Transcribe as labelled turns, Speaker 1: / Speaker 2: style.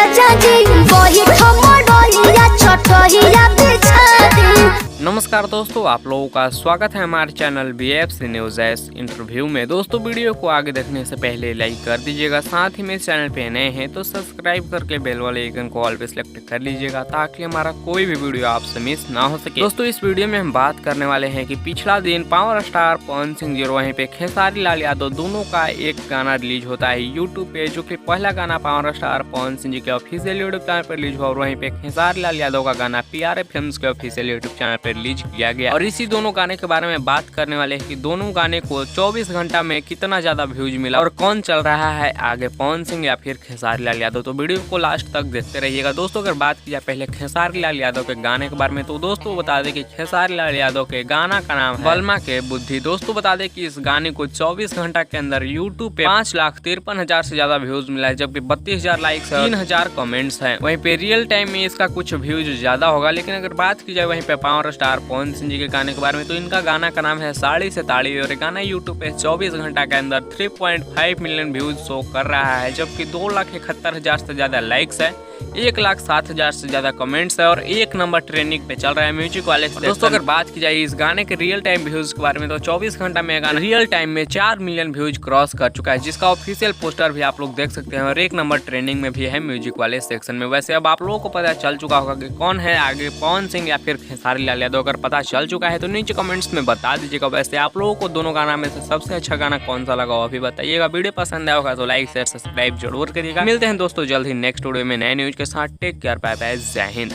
Speaker 1: राजा जी वही ठमड़ोइया छटहिया बिछा दी।
Speaker 2: नमस्कार दोस्तों, आप लोगों का स्वागत है हमारे channel BFC news S interview में। दोस्तों वीडियो को आगे देखने से पहले लाइक कर दीजिएगा, साथ ही में इस चैनल पे नए हैं तो सब्सक्राइब करके बेल वाले आइकन को ऑल पे सिलेक्ट कर लीजिएगा ताकि हमारा कोई भी वीडियो आपसे मिस ना हो सके। दोस्तों इस वीडियो में हम बात करने वाले हैं कि पिछला दिन पावर स्टार पवन सिंह जी वहीं पे खेसारी लाल यादव दोनों का एक गाना रिलीज होता है यूट्यूब पे, जो की पहला गाना पावर स्टार पवन सिंह जी के ऑफिशियल यूट्यूब चैनल पर रिलीज हुआ और वहीं पे खेसारी लाल यादव का गाना PRA फिल्म्स के ऑफिशियल यूट्यूब चैनल पर रिलीज किया गया। और इसी दोनों गाने के बारे में बात करने वाले हैं कि दोनों गाने को 24 घंटा में कितना ज्यादा व्यूज मिला और कौन चल रहा है आगे, पवन सिंह या फिर खेसारी लाल यादव। तो वीडियो को लास्ट तक देखते रहिएगा। दोस्तों अगर बात की जाए पहले खेसारी लाल यादव के गाने के बारे में, तो दोस्तों बता दें कि खेसारी लाल यादव के गाना का नाम है बलमा के बुद्धि। दोस्तों बता दें कि इस गाने को 24 घंटा के अंदर यूट्यूब पे 5,53,000 से ज्यादा व्यूज मिला है, जबकि 32,000 लाइक्स 3,000 कमेंट्स हैं। वहीं पे रियल टाइम में इसका कुछ व्यूज ज्यादा होगा। लेकिन अगर बात की जाए वहीं पे पावर स्टार पवन सिंह जी के गाने के बारे में, तो इनका गाना का नाम है साड़ी से ताड़ी और गाना यूट्यूब पे 24 घंटा के अंदर 3.5 मिलियन व्यूज शो कर रहा है, जबकि 2,71,000 से ज्यादा लाइक्स है, 1,07,000 से ज्यादा कमेंट्स है और 1 नंबर ट्रेंडिंग पे चल रहा है म्यूजिक वाले। दोस्तों अगर बात की जाए इस गाने के रियल टाइम व्यूज के बारे में, तो 24 घंटा में गाना रियल टाइम में 4 मिलियन व्यूज क्रॉस कर चुका है, जिसका ऑफिशियल पोस्टर भी आप लोग देख सकते हैं और 1 नंबर ट्रेंडिंग में भी है म्यूजिक वाले सेक्शन में। वैसे अब आप लोगों को पता चल चुका होगा कि कौन है आगे, पवन सिंह या फिर खेसारी लाल यादव। अगर पता चल चुका है तो नीचे कमेंट्स में बता दीजिएगा। वैसे आप लोगों को दोनों गाना में से सबसे अच्छा गाना कौन सा लगा वो भी बताइएगा। वीडियो पसंद आया होगा तो लाइक शेयर सब्सक्राइब जरूर करिएगा। मिलते हैं दोस्तों जल्द ही नेक्स्ट वीडियो में नए न्यूज के साथ। टेक केयर, बाय बाय, जय हिंद।